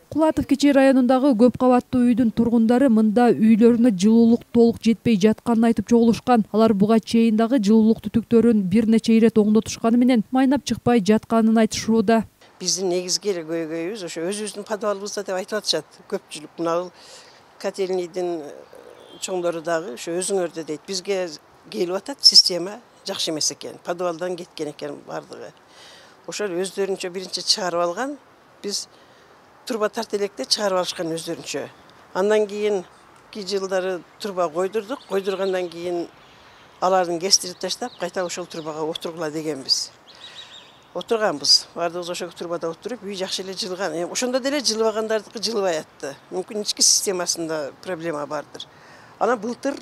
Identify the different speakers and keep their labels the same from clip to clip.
Speaker 1: Кулатов Кечей районундагы көп кабаттуу үйдүн тургундары мында үйлөрүнө жылуулук толук жетпей жатканын айтып чогулушкан. Алар буга чейин дагы жылуулук түтүктөрүн бир нече ирет оңдотушканы менен майнап чыкпай жатканын айтышууда.
Speaker 2: Биздин негизги эле көйгөйүбүз ошо өзүбүздүн подвалыбызда деп айтып атышат. Көпчүлүк мына котельныйдын чоңдору дагы ошо өзүңөрдө дейт. Бизге келип атат, система жакшы эмес экен. Подвалдан кеткен экен бардыгы. Ошол өздөрүнчө биринчи чыгарып алган. Биз турба тарт электе чыгарып алышкан өздөрүнчө. Андан кийинки жылдары турба койдурдук. Койдургандан кийин алардын кестирип таштап, кайта ошол турбага отургула дегенбиз. Отурганбыз. Бардыгыбыз ошол турбада отуруп, үй жакшы эле жылган. Ошондо деле жылбагандардыкы жылбай атты. Мүмкүн ички системасында проблема бардыр. Анан былтыр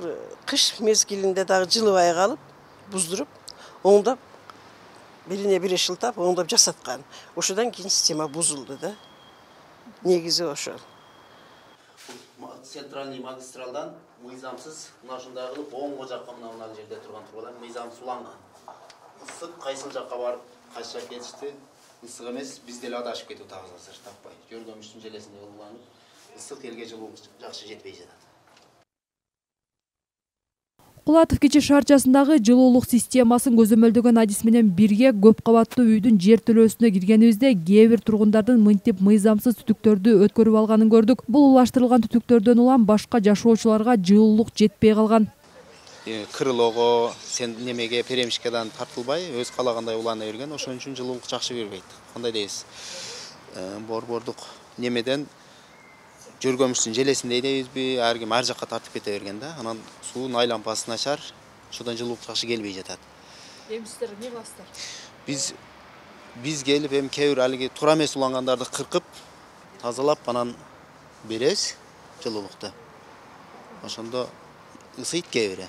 Speaker 2: кыш мезгилинде дагы жылбай калып, буздуруп, оңдоп, бирине бири шылтап, оңдоп жасаткан. Ошодан кийин система бузулду да. Негизи ошол.
Speaker 3: Центральный магистралдан мыйзамсыз ушундай кылып оңго жакка мына жерде турган турбалар мыйзамсыз уланган. Ысык кайсыл жакка барып кайча кетишти. Ысык эмес, биз деле адашып кетип атабыз азыр таппай. Жөргөмүштүн желесинде уланып, ысык элге жылуу жакшы жетпей жатат.
Speaker 1: Кулатов Кечей шаарчасындагы жылуулук системасын көзөмөлдөгөн адис менен бирге көп кабаттуу үйдүн жер төлөөсүнө киргенибизде кээ бир тургундардын мынтип мыйзамсыз түтүктөрдү өткөрүп алганын көрдүк. Бул улаштырылган түтүктөрдөн улам башка жашоочуларга жылуулук жетпей калган.
Speaker 4: Крылого, сен немеге перемишкадан тартылбай, өз калагандай улана берген, ошон үчүн жылуулук жакшы бербейт. Кандай дейсиз? Борбордук немеден жөргөмүштүн желесинде дейбизби, ар ким ар жакка тартып кете берген да. Анан суунун айлампасы начар, ошодон жылуулук жакшы келбей жатат.
Speaker 1: Эми сиздер эмне кыласыздар?
Speaker 4: Биз келип эми кээ бир алиги туура эмес улангандарды кыркып, тазалап анан беребиз жылуулукту. Ошондо ысыйт кээ бири.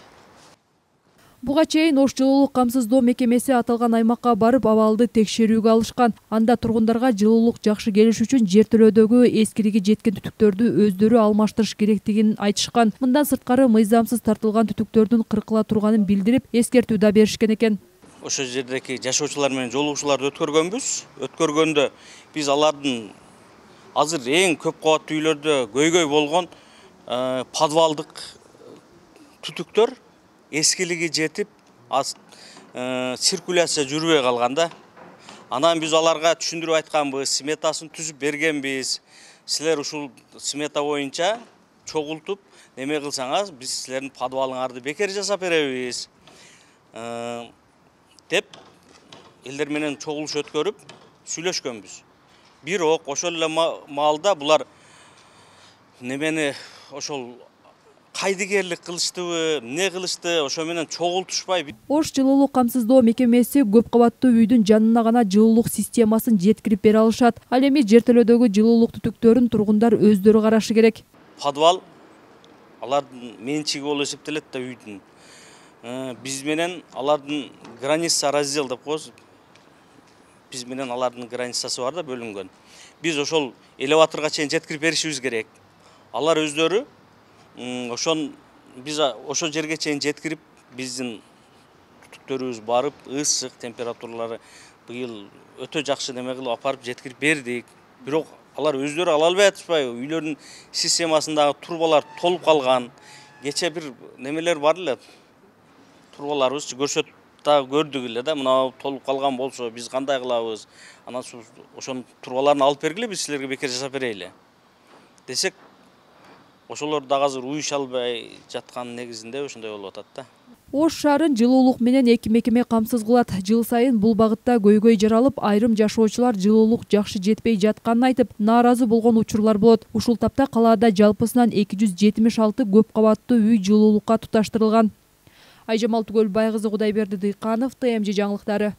Speaker 1: Буга чейин Ош жылуулук камсыздоо мекемеси аталган аймакка барып абалды текшерүүгө алышкан. Анда тургундарга жылуулук жакшы келиш үчүн жер төлөөдөгү эскириги жеткен түтүктөрдү өздөрү алмаштырыш керектигин айтышкан. Мындан сырткары мыйзамсыз тартылган түтүктөрдүн кыркыла турганын билдирип, эскертүү да беришкен экен.
Speaker 5: Ошол жердеги жашоочулар менен жолугушууларды өткөргөнбүз. Өткөргөндө биз алардын азыр эң көп кабаттуу үйлөрдө көйгөй болгон подвалдык түтүктөр эскилиги жетип, циркуляция жүрбөй калганда. Анан биз аларга түшүндүрүп айтканбыз, сметасын түзүп бергенбиз. Силер ушул смета боюнча чогултуп, неме кылсаңыз, биз силердин подвалыңарды бекер жасап беребиз. Деп элдер менен чогулуш өткөрүп, сүйлөшкөнбүз. Бирок ошол эле маалда булар немени ошол кайдыгерлик кылыштыбы, эмне кылышты, ошо менен чогултушпай.
Speaker 1: Ош жылуулук камсыздоо мекемеси көп кабаттуу үйдүн жанына гана жылуулук системасын жеткирип бере алышат. Ал эми жер төлөөдөгү жылуулук түтүктөрүн тургундар өздөрү карашы керек.
Speaker 5: Подвал алардын менчиги болуп эсептелет да үйдүн. Биз менен алардын граница раздел деп коебуз. Биз менен алардын границасы бар да бөлүнгөн. Биз ошол элеваторго чейин жеткирип беришибиз керек. Алар өздөрү ошон биз ошол жерге чейин жеткирип, биздин түтүктөрүбүз барып, ысык температуралары быйыл өтө жакшы неме кылып апарып жеткирип бердик. Бирок алар өздөрү ала албай атышпайбы? Үйлөрдүн системасындагы турбалар толуп калган. Кече бир немелер бар эле. Турбаларыбыз көрсөтүп да көрдүк эле да, мына толуп калган болсо биз кандай кылабыз? Анан ошонун турбаларын алып бергиле, биз силерге бекер жасап берели десек, ошолор дагы азыр уюша албай жаткан негизинде ошондой болуп атат да.
Speaker 1: Ош шаарын жылуулук менен эки мекеме камсыз кылат. Жыл сайын бул багытта көйгөй жаралып, айрым жашоочулар жылуулук жакшы жетпей жатканын айтып, нааразы болгон учурлар болот. Ушул тапта калаада жалпысынан 276 көп кабаттуу үй жылуулукка туташтырылган. Айжамал Түгөлбай кызы, Кудайберди Дыйканов, ТМЖ жаңылыктары.